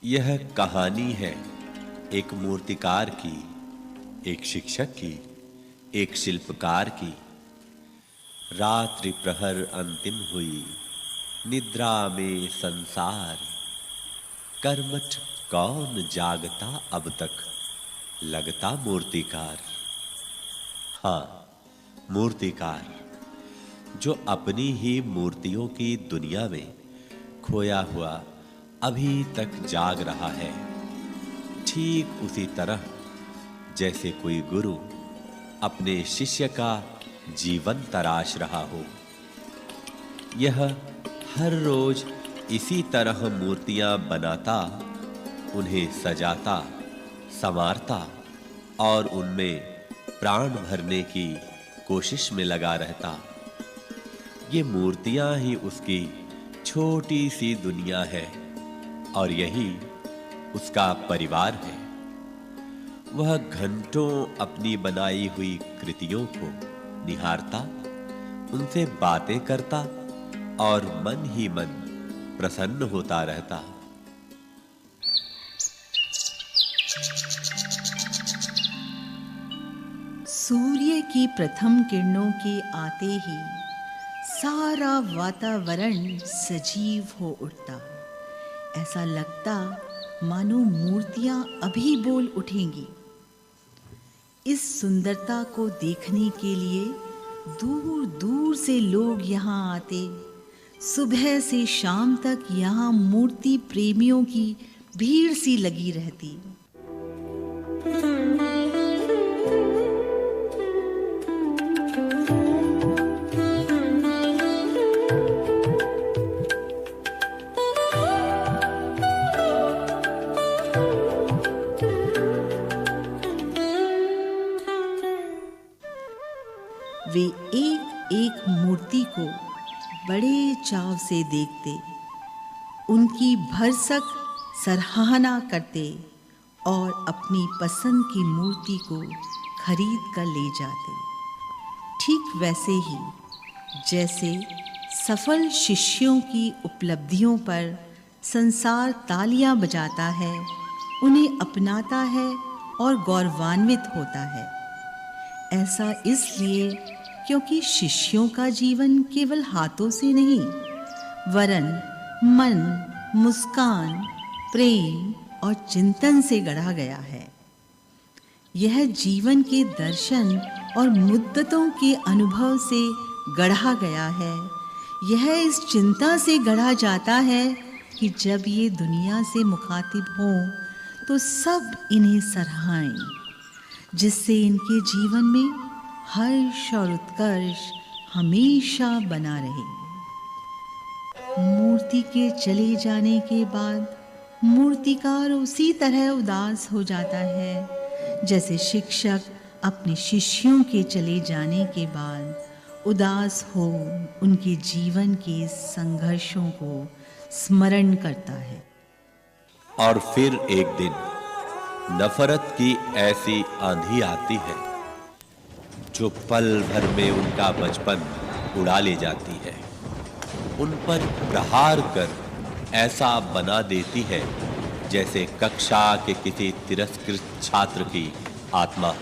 यह कहानी है एक मूर्तिकार की, एक शिक्षक की, एक शिल्पकार की। रात्रि प्रहर अंतिम हुई, निद्रा में संसार, कर्मठ कौन जागता अब तक, लगता मूर्तिकार। हाँ, मूर्तिकार जो अपनी ही मूर्तियों की दुनिया में खोया हुआ अभी तक जाग रहा है, ठीक उसी तरह जैसे कोई गुरु अपने शिष्य का जीवन तराश रहा हो। यह हर रोज इसी तरह मूर्तियां बनाता, उन्हें सजाता, संवारता और उनमें प्राण भरने की कोशिश में लगा रहता। ये मूर्तियां ही उसकी छोटी सी दुनिया है और यही उसका परिवार है। वह घंटों अपनी बनाई हुई कृतियों को निहारता, उनसे बातें करता और मन ही मन प्रसन्न होता रहता। सूर्य की प्रथम किरणों के आते ही सारा वातावरण सजीव हो उठता। ऐसा लगता मानो मूर्तियां अभी बोल उठेंगी। इस सुंदरता को देखने के लिए दूर दूर से लोग यहाँ आते। सुबह से शाम तक यहाँ मूर्ति प्रेमियों की भीड़ सी लगी रहती। वे एक एक मूर्ति को बड़े चाव से देखते, उनकी भरसक सराहना करते और अपनी पसंद की मूर्ति को खरीद कर ले जाते। ठीक वैसे ही जैसे सफल शिष्यों की उपलब्धियों पर संसार तालियां बजाता है, उन्हें अपनाता है और गौरवान्वित होता है। ऐसा इसलिए क्योंकि शिष्यों का जीवन केवल हाथों से नहीं, वरन मन, मुस्कान, प्रेम और चिंतन से गढ़ा गया है। यह जीवन के दर्शन और मुद्दतों के अनुभव से गढ़ा गया है। यह इस चिंता से गढ़ा जाता है कि जब ये दुनिया से मुखातिब हों तो सब इन्हें सराहें, जिससे इनके जीवन में हर्ष और उत्कर्ष हमेशा बना रहे। मूर्ति के चले जाने के बाद मूर्तिकार उसी तरह उदास हो जाता है जैसे शिक्षक अपने शिष्यों के चले जाने के बाद उदास हो उनके जीवन के संघर्षों को स्मरण करता है। और फिर एक दिन नफरत की ऐसी आंधी आती है जो पल भर में उनका बचपन उड़ा ले जाती है, उन पर प्रहार कर ऐसा बना देती है जैसे कक्षा के किसी तिरस्कृत छात्र की आत्मा।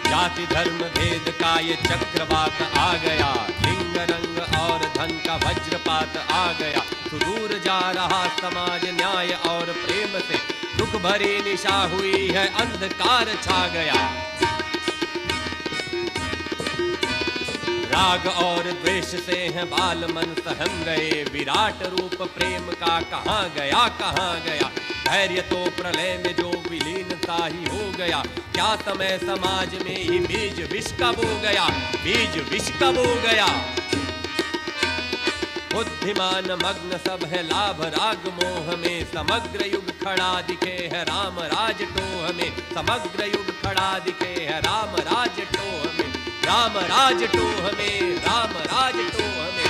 जाति धर्म भेद का ये चक्रवात आ गया, लिंग रंग और धन का वज्रपात आ गया। सुदूर जा रहा समाज न्याय और प्रेम से, दुख भरी निशा हुई है, अंधकार छा गया। राग और द्वेष से हैं बाल मन सहम गए, विराट रूप प्रेम का कहाँ गया कहाँ गया। धैर्य तो प्रलय में जो विलीनता ही हो गया, क्या समय समाज में ही बीज विष का बो गया, बीज विष का बो गया। बुद्धिमान मग्न सब है लाभ राग मोह में, समग्र युग खड़ा दिखे है राम राज टोह में, समग्र युग खड़ा दिखे है राम राज टोह में, राम राज टोह में, राम राज टोह में।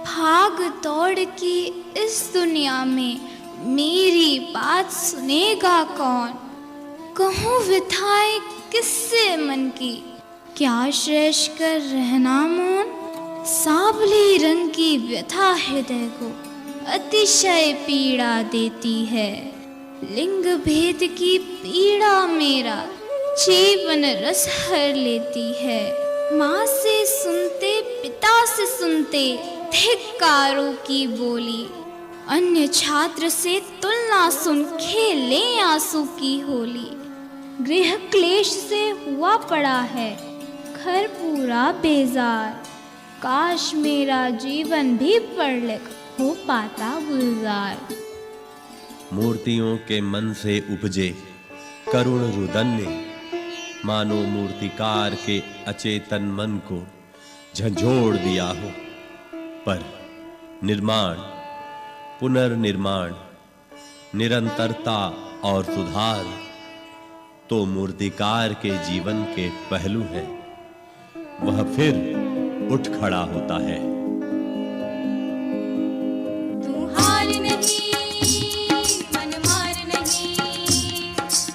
भाग दौड़ की इस दुनिया में मेरी बात सुनेगा कौन? कहूँ व्यथाएं किससे मन की, क्या शेष कर रहना मौन? सांवली रंग की व्यथा हृदय को अतिशय पीड़ा देती है। लिंग भेद की पीड़ा मेरा जीवन रस हर लेती है। माँ से सुनते, पिता से सुनते धिक्कारों की बोली, अन्य छात्र से तुलना सुन खेले आंसू की होली। गृह क्लेश से हुआ पड़ा है घर पूरा बेजार, काश मेरा जीवन भी पढ़ लिख हो पाता गुलजार। मूर्तियों के मन से उपजे करुण रुदन ने मानो मूर्तिकार के अचेतन मन को झंझोड़ दिया हो। पर निर्माण, पुनर्निर्माण, निरंतरता और सुधार तो मूर्तिकार के जीवन के पहलू हैं। वह फिर उठ खड़ा होता है। तू हार नहीं, मन मार नहीं,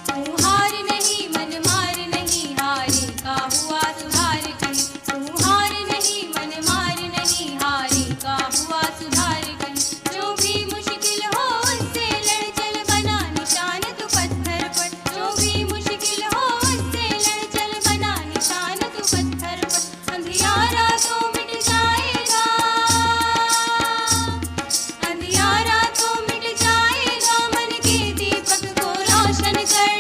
तू हार नहीं, मन मार नहीं, हारे का हुआ सुधार कहीं। तू हार नहीं, मन मार नहीं, हारे का हुआ सुधार कहीं। जो भी मुश्किल हो उससे लड़ चल, बना निशान तू पत्थर पर। जो भी मुश्किल हो उससे लड़ चल, बना निशान तू पत्थर पर। अंधियारा तो मिट जाएगा, अंधियारा तो मिट जाएगा, मन के दीपक को रोशन कर।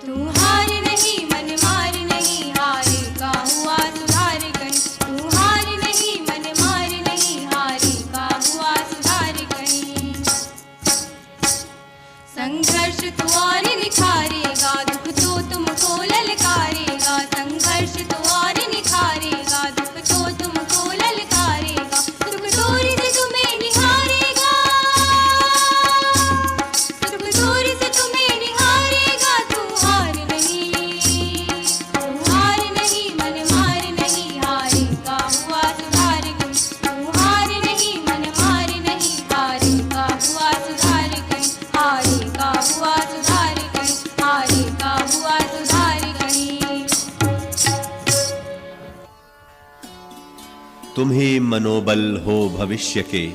तू हार नहीं, मन मार नहीं, हारे का हुआ सुधार कहीं। तू हार नहीं, मन मार नहीं, हारे का हुआ सुधार कहीं। संघर्ष तू और निखारेगा, दुख तो तुमको ललकारेगा। संघर्ष तू और निखारेगा, दुख तो तुमको ललकारेगा। सुख दूर से तुम्हें निहारेगा, सुख दूर से तुम्हें निहारेगा। तू हार नहीं, तू हार नहीं, मन मार नहीं, हारे का हुआ सुधार कहीं। तू हार नहीं, मन मार नहीं, हारे का हुआ सुधार कहीं। हारे का हुआ सुधार कहीं, हारे का हुआ सुधार कहीं। तुम ही मनोबल हो भविष्य के,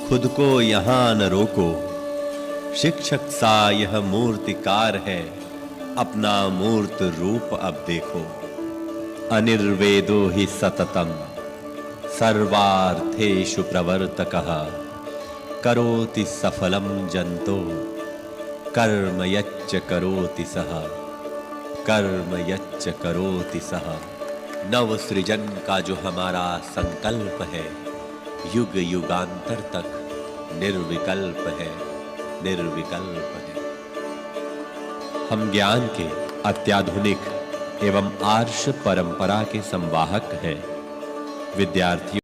खुद को यहाँ न रोको। शिक्षक सा यह मूर्तिकार है, अपना मूर्त रूप अब देखो। अनिर्वेदो हि सततम सर्वार्थेषु प्रवर्तकः, करोति सफलम जंतो कर्म यच्च करोति सः, कर्म यच्च करोति सः। नव सृजन का जो हमारा संकल्प है, युग युगांतर तक निर्विकल्प है, निर्विकल्प है। हम ज्ञान के अत्याधुनिक एवं आर्ष परंपरा के संवाहक हैं। विद्यार्थियों